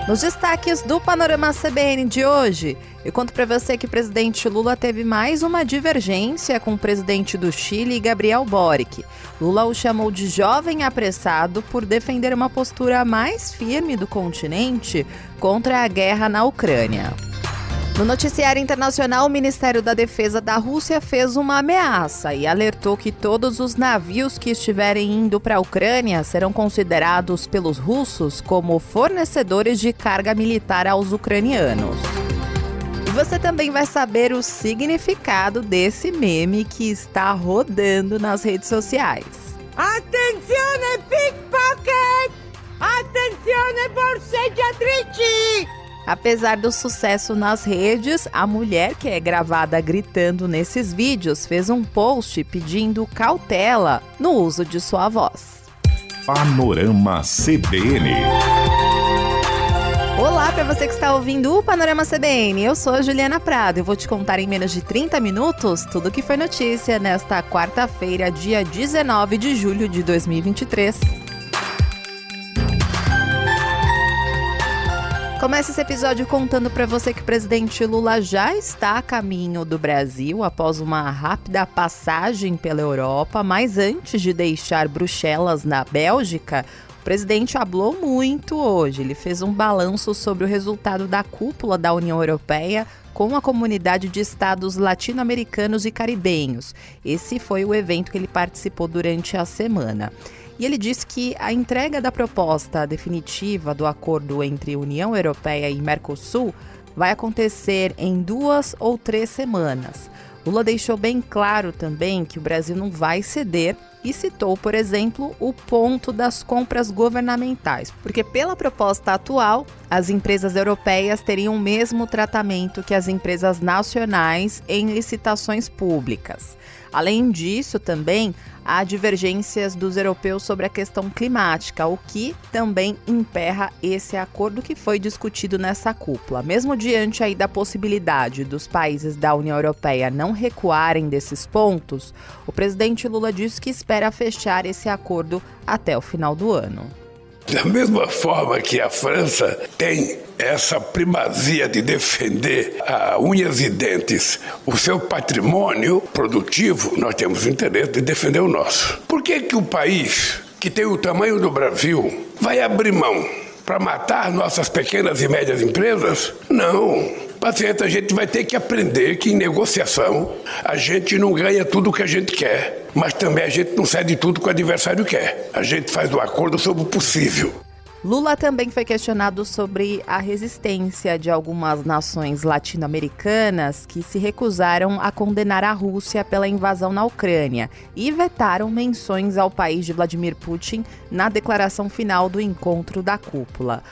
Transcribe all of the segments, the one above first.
Nos destaques do Panorama CBN de hoje, eu conto para você que o presidente Lula teve mais uma divergência com o presidente do Chile, Gabriel Boric. Lula o chamou de jovem apressado por defender uma postura mais firme do continente contra a guerra na Ucrânia. No noticiário internacional, o Ministério da Defesa da Rússia fez uma ameaça e alertou que todos os navios que estiverem indo para a Ucrânia serão considerados pelos russos como fornecedores de carga militar aos ucranianos. E você também vai saber o significado desse meme que está rodando nas redes sociais. Attenzione pickpocket! Attenzione borseggiatrici! Apesar do sucesso nas redes, a mulher que é gravada gritando nesses vídeos fez um post pedindo cautela no uso de sua voz. Panorama CBN. Olá para você que está ouvindo o Panorama CBN, eu sou a Juliana Prado e vou te contar em menos de 30 minutos tudo o que foi notícia nesta quarta-feira, dia 19 de julho de 2023. Começa esse episódio contando para você que o presidente Lula já está a caminho do Brasil após uma rápida passagem pela Europa, mas antes de deixar Bruxelas na Bélgica, o presidente falou muito hoje. Ele fez um balanço sobre o resultado da cúpula da União Europeia com a comunidade de estados latino-americanos e caribenhos. Esse foi o evento que ele participou durante a semana. E ele disse que a entrega da proposta definitiva do acordo entre União Europeia e Mercosul vai acontecer em 2 ou 3 semanas. Lula deixou bem claro também que o Brasil não vai ceder e citou, por exemplo, o ponto das compras governamentais, porque pela proposta atual, as empresas europeias teriam o mesmo tratamento que as empresas nacionais em licitações públicas. Além disso, também há divergências dos europeus sobre a questão climática, o que também emperra esse acordo que foi discutido nessa cúpula. Mesmo diante aí da possibilidade dos países da União Europeia não recuarem desses pontos, o presidente Lula disse que espera fechar esse acordo até o final do ano. Da mesma forma que a França tem essa primazia de defender a unhas e dentes o seu patrimônio produtivo, nós temos o interesse de defender o nosso. Por que o país que tem o tamanho do Brasil vai abrir mão para matar nossas pequenas e médias empresas? Não. Paciência, a gente vai ter que aprender que em negociação a gente não ganha tudo o que a gente quer, mas também a gente não cede tudo que o adversário quer. A gente faz um acordo sobre o possível. Lula também foi questionado sobre a resistência de algumas nações latino-americanas que se recusaram a condenar a Rússia pela invasão na Ucrânia e vetaram menções ao país de Vladimir Putin na declaração final do encontro da cúpula.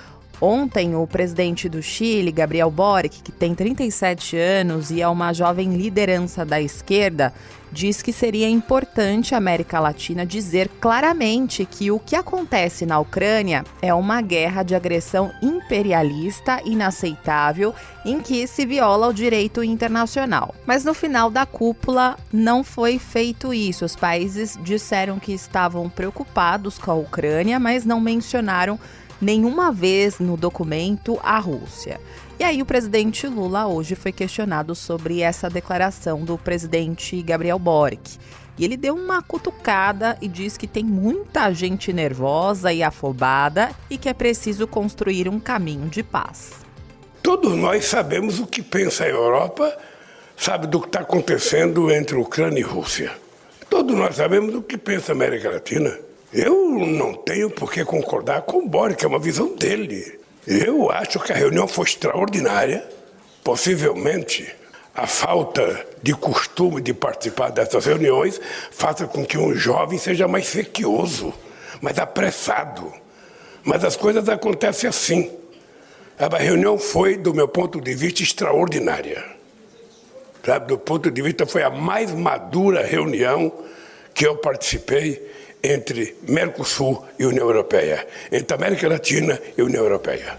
Ontem, o presidente do Chile, Gabriel Boric, que tem 37 anos e é uma jovem liderança da esquerda, diz que seria importante a América Latina dizer claramente que o que acontece na Ucrânia é uma guerra de agressão imperialista inaceitável em que se viola o direito internacional. Mas no final da cúpula não foi feito isso. Os países disseram que estavam preocupados com a Ucrânia, mas não mencionaram nenhuma vez no documento a Rússia. E aí o presidente Lula hoje foi questionado sobre essa declaração do presidente Gabriel Boric. E ele deu uma cutucada e diz que tem muita gente nervosa e afobada e que é preciso construir um caminho de paz. Todos nós sabemos o que pensa a Europa, sabe do que está acontecendo entre Ucrânia e Rússia. Todos nós sabemos o que pensa a América Latina. Eu não tenho por que concordar com o Boric, é uma visão dele. Eu acho que a reunião foi extraordinária. Possivelmente, a falta de costume de participar dessas reuniões faça com que um jovem seja mais sequioso, mais apressado. Mas as coisas acontecem assim. A reunião foi, do meu ponto de vista, extraordinária. Do ponto de vista, foi a mais madura reunião que eu participei entre Mercosul e União Europeia, entre América Latina e União Europeia.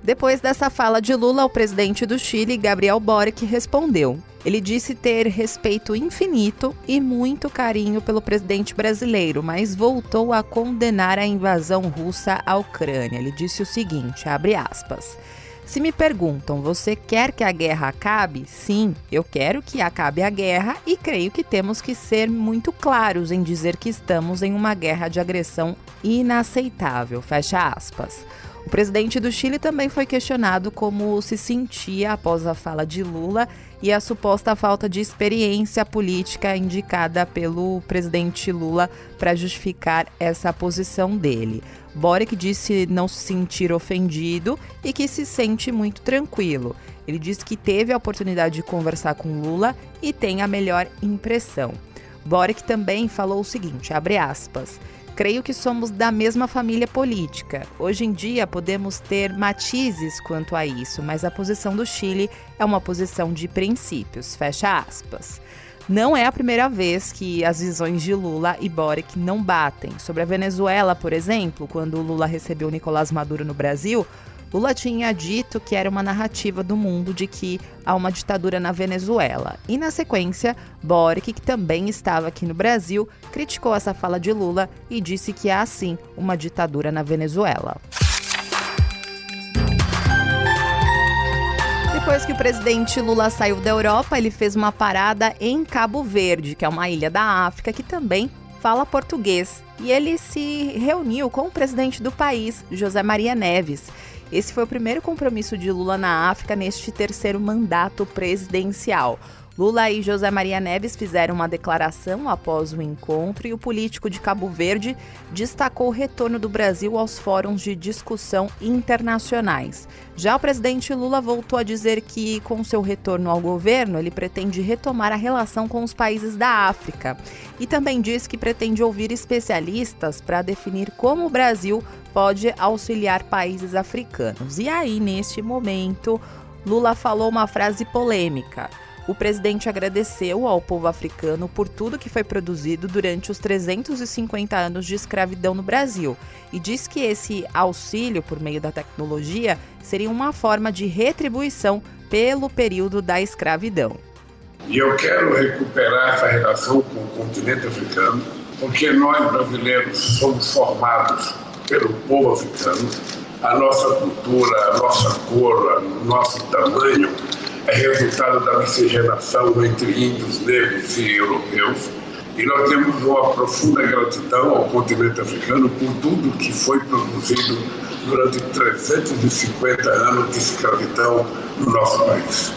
Depois dessa fala de Lula, o presidente do Chile, Gabriel Boric, respondeu. Ele disse ter respeito infinito e muito carinho pelo presidente brasileiro, mas voltou a condenar a invasão russa à Ucrânia. Ele disse o seguinte, abre aspas, se me perguntam, você quer que a guerra acabe? Sim, eu quero que acabe a guerra e creio que temos que ser muito claros em dizer que estamos em uma guerra de agressão inaceitável, fecha aspas. O presidente do Chile também foi questionado como se sentia após a fala de Lula e a suposta falta de experiência política indicada pelo presidente Lula para justificar essa posição dele. Boric disse não se sentir ofendido e que se sente muito tranquilo. Ele disse que teve a oportunidade de conversar com Lula e tem a melhor impressão. Boric também falou o seguinte, abre aspas, creio que somos da mesma família política. Hoje em dia podemos ter matizes quanto a isso, mas a posição do Chile é uma posição de princípios, fecha aspas. Não é a primeira vez que as visões de Lula e Boric não batem. Sobre a Venezuela, por exemplo, quando Lula recebeu Nicolás Maduro no Brasil, Lula tinha dito que era uma narrativa do mundo de que há uma ditadura na Venezuela. E na sequência, Boric, que também estava aqui no Brasil, criticou essa fala de Lula e disse que há sim uma ditadura na Venezuela. Depois que o presidente Lula saiu da Europa, ele fez uma parada em Cabo Verde, que é uma ilha da África que também fala português. E ele se reuniu com o presidente do país, José Maria Neves. Esse foi o primeiro compromisso de Lula na África neste terceiro mandato presidencial. Lula e José Maria Neves fizeram uma declaração após o encontro e o político de Cabo Verde destacou o retorno do Brasil aos fóruns de discussão internacionais. Já o presidente Lula voltou a dizer que, com seu retorno ao governo, ele pretende retomar a relação com os países da África. E também diz que pretende ouvir especialistas para definir como o Brasil pode auxiliar países africanos. E aí, neste momento, Lula falou uma frase polêmica. O presidente agradeceu ao povo africano por tudo que foi produzido durante os 350 anos de escravidão no Brasil e diz que esse auxílio por meio da tecnologia seria uma forma de retribuição pelo período da escravidão. E eu quero recuperar essa relação com o continente africano, porque nós brasileiros somos formados pelo povo africano, a nossa cultura, a nossa cor, o nosso tamanho é resultado da miscigenação entre índios, negros e europeus. E nós temos uma profunda gratidão ao continente africano por tudo que foi produzido durante 350 anos de escravidão no nosso país.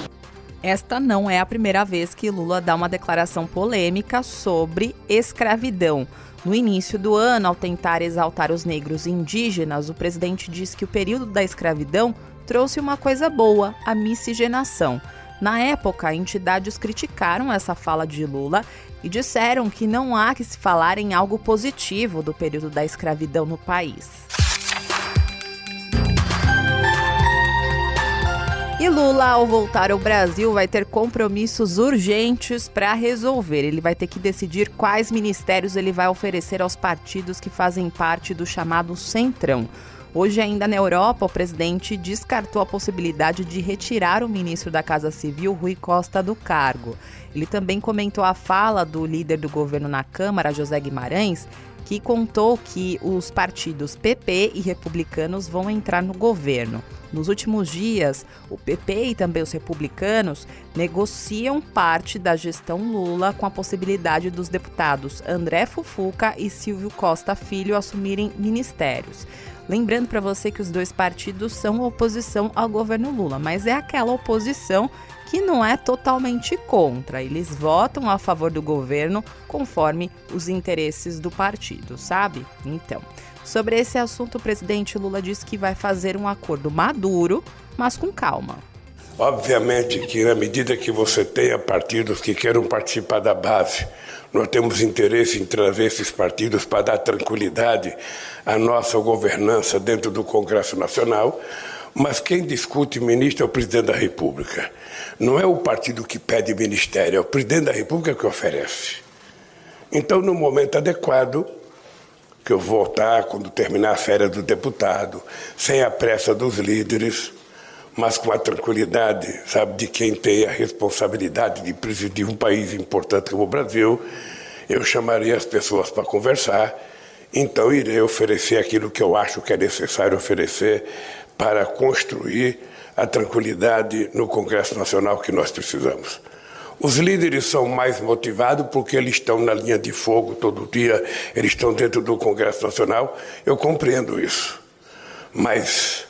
Esta não é a primeira vez que Lula dá uma declaração polêmica sobre escravidão. No início do ano, ao tentar exaltar os negros e indígenas, o presidente disse que o período da escravidão trouxe uma coisa boa, a miscigenação. Na época, entidades criticaram essa fala de Lula e disseram que não há que se falar em algo positivo do período da escravidão no país. E Lula, ao voltar ao Brasil, vai ter compromissos urgentes para resolver. Ele vai ter que decidir quais ministérios ele vai oferecer aos partidos que fazem parte do chamado Centrão. Hoje, ainda na Europa, o presidente descartou a possibilidade de retirar o ministro da Casa Civil, Rui Costa, do cargo. Ele também comentou a fala do líder do governo na Câmara, José Guimarães, que contou que os partidos PP e republicanos vão entrar no governo. Nos últimos dias, o PP e também os republicanos negociam parte da gestão Lula com a possibilidade dos deputados André Fufuca e Silvio Costa Filho assumirem ministérios. Lembrando para você que os dois partidos são oposição ao governo Lula, mas é aquela oposição que não é totalmente contra. Eles votam a favor do governo conforme os interesses do partido, sabe? Então, sobre esse assunto, o presidente Lula disse que vai fazer um acordo maduro, mas com calma. Obviamente que na medida que você tenha partidos que queiram participar da base, nós temos interesse em trazer esses partidos para dar tranquilidade à nossa governança dentro do Congresso Nacional, mas quem discute ministro é o presidente da República. Não é o partido que pede ministério, é o presidente da República que oferece. Então, no momento adequado, que eu vou voltar quando terminar a férias do deputado, sem a pressa dos líderes, mas com a tranquilidade, sabe, de quem tem a responsabilidade de presidir um país importante como o Brasil. Eu chamaria as pessoas para conversar, então irei oferecer aquilo que eu acho que é necessário oferecer para construir a tranquilidade no Congresso Nacional que nós precisamos. Os líderes são mais motivados porque eles estão na linha de fogo todo dia, eles estão dentro do Congresso Nacional, eu compreendo isso, mas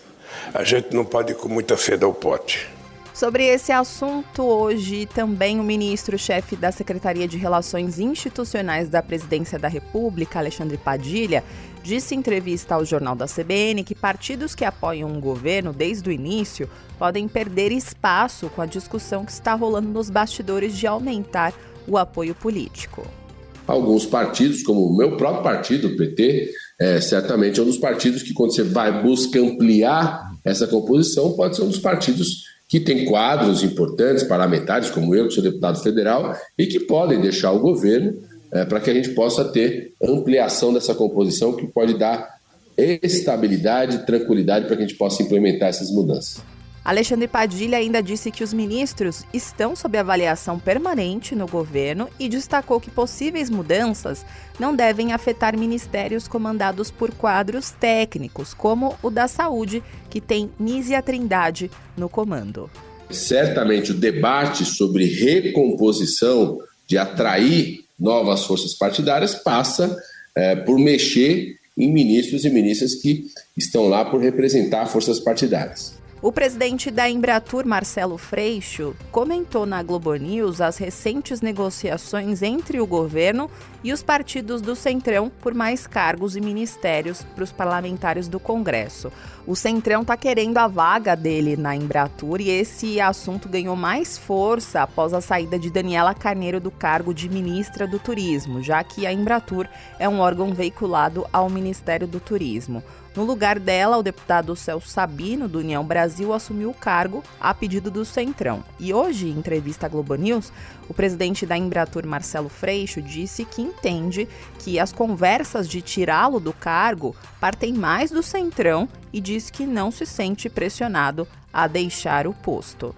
a gente não pode ir com muita sede ao pote. Sobre esse assunto, hoje também o ministro-chefe da Secretaria de Relações Institucionais da Presidência da República, Alexandre Padilha, disse em entrevista ao Jornal da CBN que partidos que apoiam um governo desde o início podem perder espaço com a discussão que está rolando nos bastidores de aumentar o apoio político. Alguns partidos, como o meu próprio partido, o PT, certamente é um dos partidos que, quando você busca ampliar essa composição, pode ser um dos partidos que tem quadros importantes, parlamentares, como eu, que sou deputado federal, e que podem deixar o governo para que a gente possa ter ampliação dessa composição que pode dar estabilidade e tranquilidade para que a gente possa implementar essas mudanças. Alexandre Padilha ainda disse que os ministros estão sob avaliação permanente no governo e destacou que possíveis mudanças não devem afetar ministérios comandados por quadros técnicos, como o da Saúde, que tem Nízia Trindade no comando. Certamente o debate sobre recomposição, de atrair novas forças partidárias, passa por mexer em ministros e ministras que estão lá por representar forças partidárias. O presidente da Embratur, Marcelo Freixo, comentou na Globo News as recentes negociações entre o governo e os partidos do Centrão por mais cargos e ministérios para os parlamentares do Congresso. O Centrão está querendo a vaga dele na Embratur e esse assunto ganhou mais força após a saída de Daniela Carneiro do cargo de ministra do Turismo, já que a Embratur é um órgão veiculado ao Ministério do Turismo. No lugar dela, o deputado Celso Sabino, do União Brasil, assumiu o cargo a pedido do Centrão. E hoje, em entrevista à Globo News, o presidente da Embratur, Marcelo Freixo, disse que entende que as conversas de tirá-lo do cargo partem mais do Centrão e disse que não se sente pressionado a deixar o posto.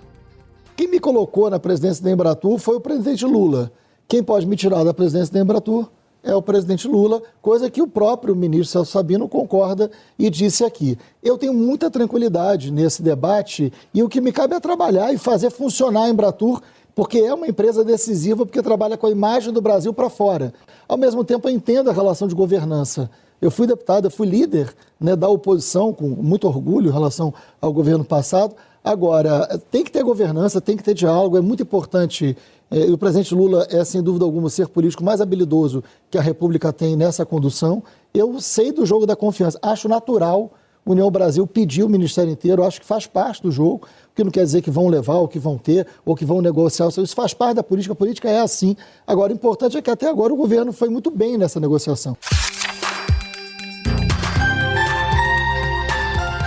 Quem me colocou na presidência da Embratur foi o presidente Lula. Quem pode me tirar da presidência da Embratur é o presidente Lula, coisa que o próprio ministro Celso Sabino concorda e disse aqui. Eu tenho muita tranquilidade nesse debate e o que me cabe é trabalhar e fazer funcionar a Embratur, porque é uma empresa decisiva, porque trabalha com a imagem do Brasil para fora. Ao mesmo tempo, eu entendo a relação de governança. Eu fui deputado, eu fui líder, né, da oposição, com muito orgulho em relação ao governo passado. Agora, tem que ter governança, tem que ter diálogo, é muito importante. E o presidente Lula é, sem dúvida alguma, o ser político mais habilidoso que a República tem nessa condução. Eu sei do jogo da confiança. Acho natural a União Brasil pedir o Ministério inteiro. Acho que faz parte do jogo, o que não quer dizer que vão levar, ou que vão ter, ou que vão negociar. Isso faz parte da política. A política é assim. Agora, o importante é que até agora o governo foi muito bem nessa negociação.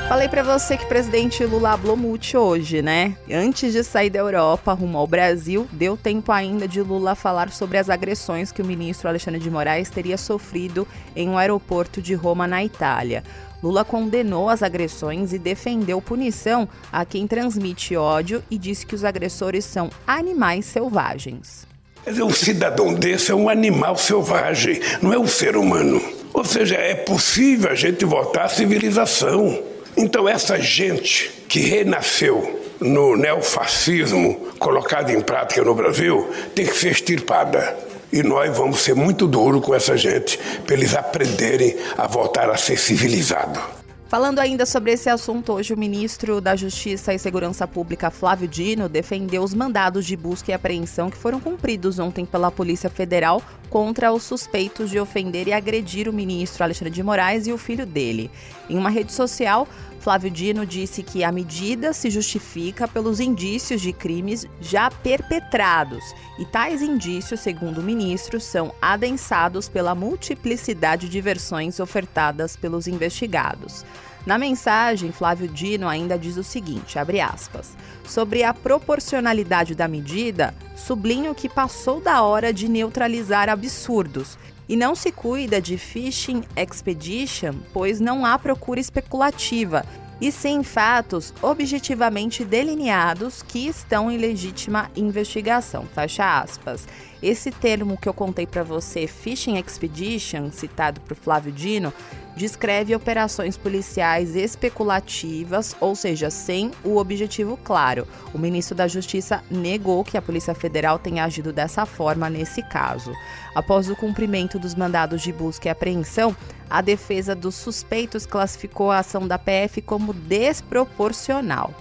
Falei pra você que o presidente Lula hablou muito hoje, né? Antes de sair da Europa, rumo ao Brasil, deu tempo ainda de Lula falar sobre as agressões que o ministro Alexandre de Moraes teria sofrido em um aeroporto de Roma, na Itália. Lula condenou as agressões e defendeu punição a quem transmite ódio e disse que os agressores são animais selvagens. Quer dizer, um cidadão desse é um animal selvagem, não é um ser humano. Ou seja, é possível a gente voltar à civilização. Então essa gente que renasceu no neofascismo colocado em prática no Brasil tem que ser extirpada. E nós vamos ser muito duros com essa gente para eles aprenderem a voltar a ser civilizados. Falando ainda sobre esse assunto, hoje o ministro da Justiça e Segurança Pública, Flávio Dino, defendeu os mandados de busca e apreensão que foram cumpridos ontem pela Polícia Federal contra os suspeitos de ofender e agredir o ministro Alexandre de Moraes e o filho dele. Em uma rede social, Flávio Dino disse que a medida se justifica pelos indícios de crimes já perpetrados e tais indícios, segundo o ministro, são adensados pela multiplicidade de versões ofertadas pelos investigados. Na mensagem, Flávio Dino ainda diz o seguinte, abre aspas, sobre a proporcionalidade da medida, sublinho que passou da hora de neutralizar absurdos e não se cuida de fishing expedition, pois não há procura especulativa e sim fatos objetivamente delineados que estão em legítima investigação. Fecha aspas. Esse termo que eu contei para você, Fishing Expedition, citado por Flávio Dino, descreve operações policiais especulativas, ou seja, sem o objetivo claro. O ministro da Justiça negou que a Polícia Federal tenha agido dessa forma nesse caso. Após o cumprimento dos mandados de busca e apreensão, a defesa dos suspeitos classificou a ação da PF como desproporcional.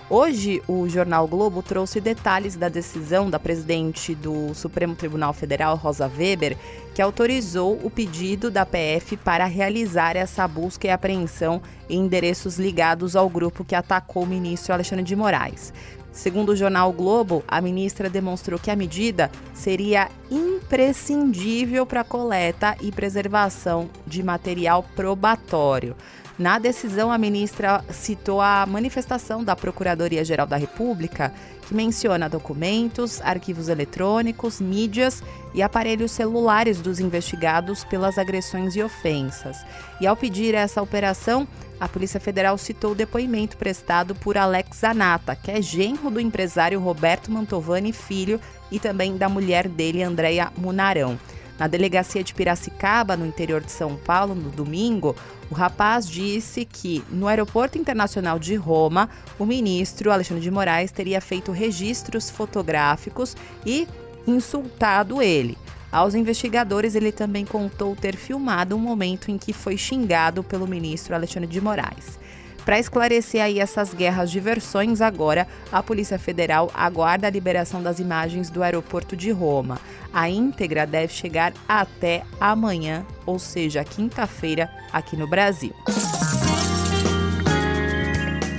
Hoje, o jornal Globo trouxe detalhes da decisão da presidente do Supremo Tribunal Federal, Rosa Weber, que autorizou o pedido da PF para realizar essa busca e apreensão em endereços ligados ao grupo que atacou o ministro Alexandre de Moraes. Segundo o jornal Globo, a ministra demonstrou que a medida seria imprescindível para a coleta e preservação de material probatório. Na decisão, a ministra citou a manifestação da Procuradoria-Geral da República, que menciona documentos, arquivos eletrônicos, mídias e aparelhos celulares dos investigados pelas agressões e ofensas. E ao pedir essa operação, a Polícia Federal citou o depoimento prestado por Alex Zanata, que é genro do empresário Roberto Mantovani Filho e também da mulher dele, Andréia Munarão. Na delegacia de Piracicaba, no interior de São Paulo, no domingo, o rapaz disse que, no Aeroporto Internacional de Roma, o ministro Alexandre de Moraes teria feito registros fotográficos e insultado ele. Aos investigadores, ele também contou ter filmado um momento em que foi xingado pelo ministro Alexandre de Moraes. Para esclarecer aí essas guerras de versões, agora a Polícia Federal aguarda a liberação das imagens do aeroporto de Roma. A íntegra deve chegar até amanhã, ou seja, quinta-feira, aqui no Brasil.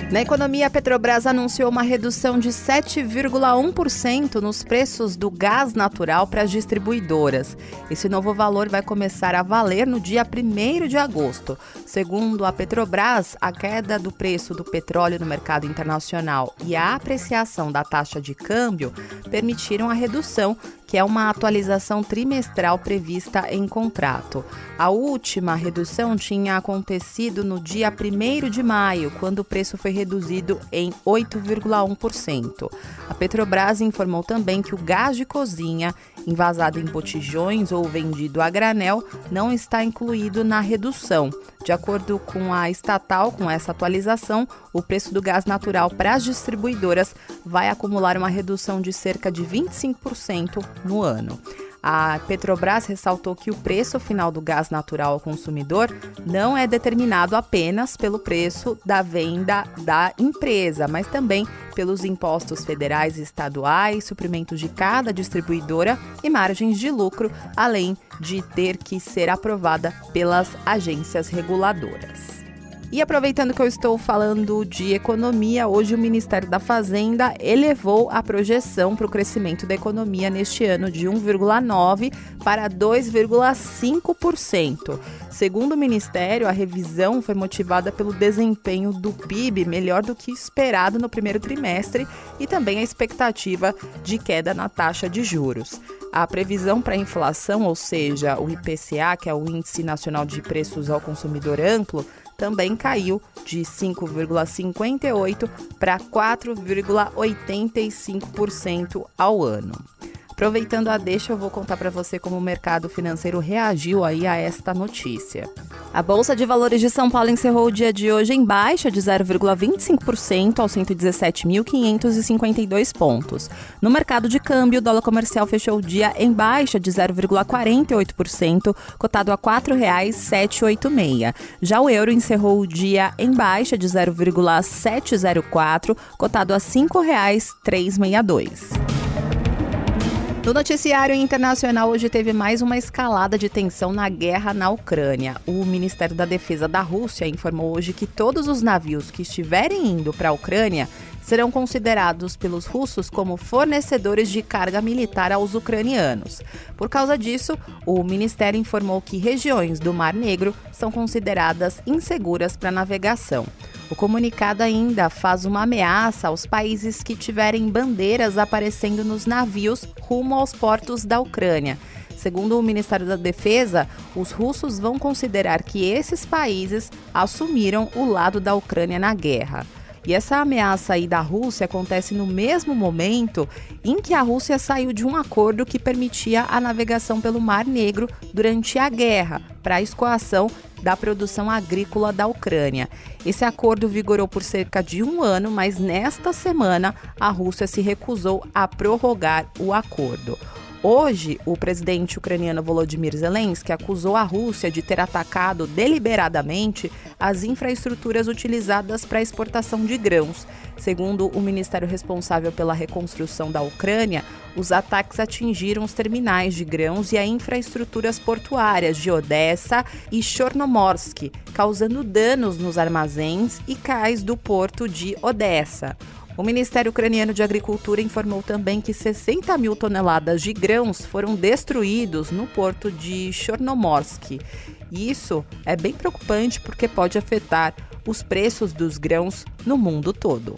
Na economia, a Petrobras anunciou uma redução de 7,1% nos preços do gás natural para as distribuidoras. Esse novo valor vai começar a valer no dia 1º de agosto. Segundo a Petrobras, a queda do preço do petróleo no mercado internacional e a apreciação da taxa de câmbio permitiram a redução, que é uma atualização trimestral prevista em contrato. A última redução tinha acontecido no dia 1º de maio, quando o preço foi reduzido em 8,1%. A Petrobras informou também que o gás de cozinha, envasado em botijões ou vendido a granel, não está incluído na redução. De acordo com a estatal, com essa atualização, o preço do gás natural para as distribuidoras vai acumular uma redução de cerca de 25% no ano. A Petrobras ressaltou que o preço final do gás natural ao consumidor não é determinado apenas pelo preço da venda da empresa, mas também pelos impostos federais e estaduais, suprimentos de cada distribuidora e margens de lucro, além de ter que ser aprovada pelas agências reguladoras. E aproveitando que eu estou falando de economia, hoje o Ministério da Fazenda elevou a projeção para o crescimento da economia neste ano de 1,9% para 2,5%. Segundo o Ministério, a revisão foi motivada pelo desempenho do PIB melhor do que esperado no primeiro trimestre e também a expectativa de queda na taxa de juros. A previsão para a inflação, ou seja, o IPCA, que é o Índice Nacional de Preços ao Consumidor Amplo, também caiu de 5,58% para 4,85% ao ano. Aproveitando a deixa, eu vou contar para você como o mercado financeiro reagiu aí a esta notícia. A Bolsa de Valores de São Paulo encerrou o dia de hoje em baixa de 0,25% aos 117.552 pontos. No mercado de câmbio, o dólar comercial fechou o dia em baixa de 0,48%, cotado a R$ 4,786. Já o euro encerrou o dia em baixa de 0,704%, cotado a R$ 5,362. No noticiário internacional, hoje teve mais uma escalada de tensão na guerra na Ucrânia. O Ministério da Defesa da Rússia informou hoje que todos os navios que estiverem indo para a Ucrânia serão considerados pelos russos como fornecedores de carga militar aos ucranianos. Por causa disso, o Ministério informou que regiões do Mar Negro são consideradas inseguras para navegação. O comunicado ainda faz uma ameaça aos países que tiverem bandeiras aparecendo nos navios rumo aos portos da Ucrânia. Segundo o Ministério da Defesa, os russos vão considerar que esses países assumiram o lado da Ucrânia na guerra. E essa ameaça aí da Rússia acontece no mesmo momento em que a Rússia saiu de um acordo que permitia a navegação pelo Mar Negro durante a guerra, para a escoação da produção agrícola da Ucrânia. Esse acordo vigorou por cerca de 1 ano, mas nesta semana a Rússia se recusou a prorrogar o acordo. Hoje, o presidente ucraniano Volodymyr Zelensky acusou a Rússia de ter atacado deliberadamente as infraestruturas utilizadas para a exportação de grãos. Segundo o ministério responsável pela reconstrução da Ucrânia, os ataques atingiram os terminais de grãos e as infraestruturas portuárias de Odessa e Chornomorsk, causando danos nos armazéns e cais do porto de Odessa. O Ministério Ucraniano de Agricultura informou também que 60 mil toneladas de grãos foram destruídos no porto de Chornomorsk. E isso é bem preocupante porque pode afetar os preços dos grãos no mundo todo.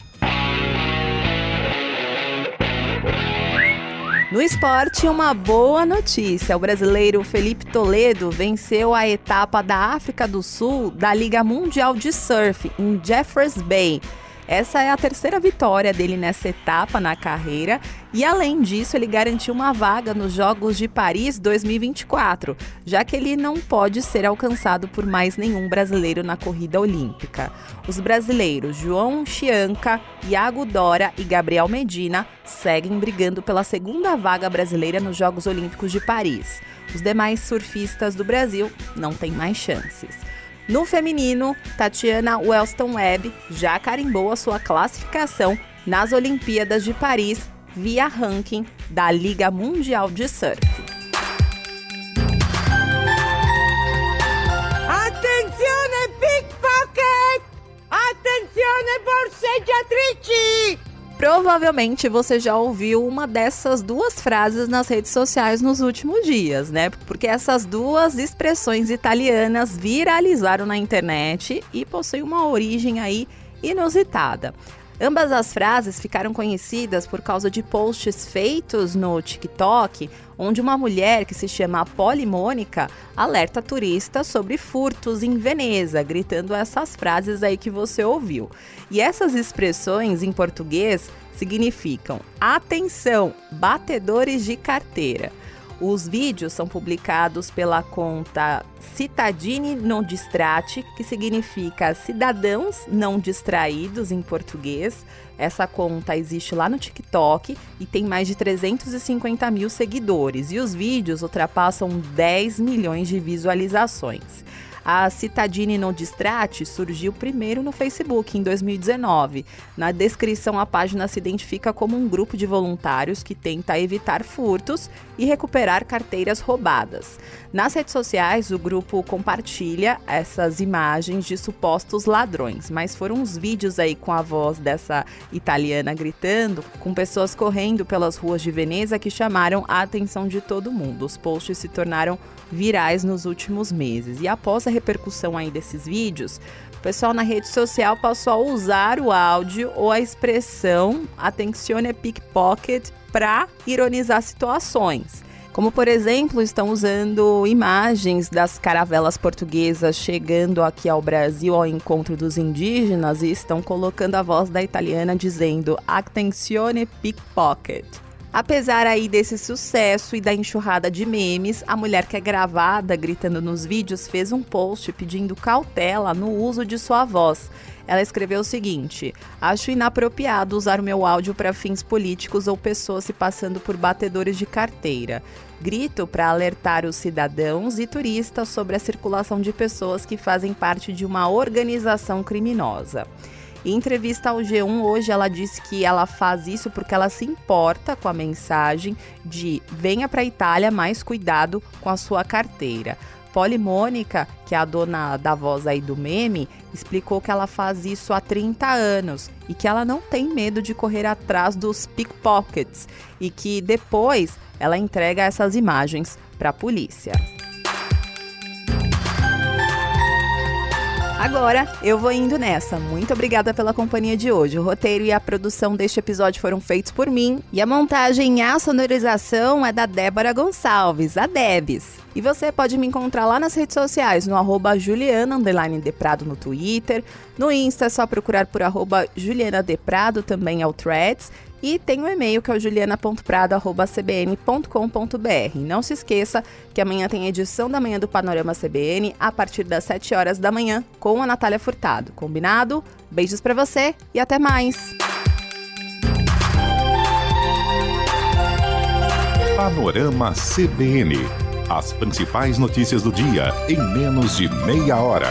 No esporte, uma boa notícia. O brasileiro Felipe Toledo venceu a etapa da África do Sul da Liga Mundial de Surf em Jeffreys Bay. Essa é a 3ª vitória dele nessa etapa na carreira e, além disso, ele garantiu uma vaga nos Jogos de Paris 2024, já que ele não pode ser alcançado por mais nenhum brasileiro na corrida olímpica. Os brasileiros João Chianca, Iago Dora e Gabriel Medina seguem brigando pela 2ª vaga brasileira nos Jogos Olímpicos de Paris. Os demais surfistas do Brasil não têm mais chances. No feminino, Tatiana Wellston Webb já carimbou a sua classificação nas Olimpíadas de Paris via ranking da Liga Mundial de Surf. Attenzione pickpocket! Attenzione borseggiatrici! Provavelmente você já ouviu uma dessas 2 frases nas redes sociais nos últimos dias, né? Porque essas 2 expressões italianas viralizaram na internet e possuem uma origem aí inusitada. Ambas as frases ficaram conhecidas por causa de posts feitos no TikTok, onde uma mulher que se chama Polly Mônica alerta turistas sobre furtos em Veneza, gritando essas frases aí que você ouviu. E essas expressões em português significam: atenção, batedores de carteira. Os vídeos são publicados pela conta Cittadini Non Distratti, que significa cidadãos não distraídos em português. Essa conta existe lá no TikTok e tem mais de 350 mil seguidores. E os vídeos ultrapassam 10 milhões de visualizações. A Cittadini Non Distratti surgiu primeiro no Facebook, em 2019. Na descrição, a página se identifica como um grupo de voluntários que tenta evitar furtos e recuperar carteiras roubadas. Nas redes sociais, o grupo compartilha essas imagens de supostos ladrões, mas foram os vídeos aí com a voz dessa italiana gritando, com pessoas correndo pelas ruas de Veneza, que chamaram a atenção de todo mundo. Os posts se tornaram virais nos últimos meses. E após a repercussão aí desses vídeos, o pessoal na rede social passou a usar o áudio ou a expressão "attenzione pickpocket" para ironizar situações. Como, por exemplo, estão usando imagens das caravelas portuguesas chegando aqui ao Brasil ao encontro dos indígenas e estão colocando a voz da italiana dizendo "attenzione pickpocket". Apesar aí desse sucesso e da enxurrada de memes, a mulher que é gravada gritando nos vídeos fez um post pedindo cautela no uso de sua voz. Ela escreveu o seguinte: acho inapropriado usar o meu áudio para fins políticos ou pessoas se passando por batedores de carteira. Grito para alertar os cidadãos e turistas sobre a circulação de pessoas que fazem parte de uma organização criminosa. Em entrevista ao G1 hoje, ela disse que ela faz isso porque ela se importa com a mensagem de venha para a Itália, mas cuidado com a sua carteira. Polly Mônica, que é a dona da voz aí do meme, explicou que ela faz isso há 30 anos e que ela não tem medo de correr atrás dos pickpockets e que depois ela entrega essas imagens para a polícia. Agora, eu vou indo nessa. Muito obrigada pela companhia de hoje. O roteiro e a produção deste episódio foram feitos por mim. E a montagem e a sonorização é da Débora Gonçalves, a Debs. E você pode me encontrar lá nas redes sociais, no @Juliana_Deprado no Twitter. No Insta é só procurar por @Juliana Deprado, também é o Threads. E tem o e-mail que é o juliana.prado@cbn.com.br. Não se esqueça que amanhã tem a edição da manhã do Panorama CBN a partir das 7 horas da manhã com a Natália Furtado. Combinado? Beijos pra você e até mais! Panorama CBN. As principais notícias do dia em menos de meia hora.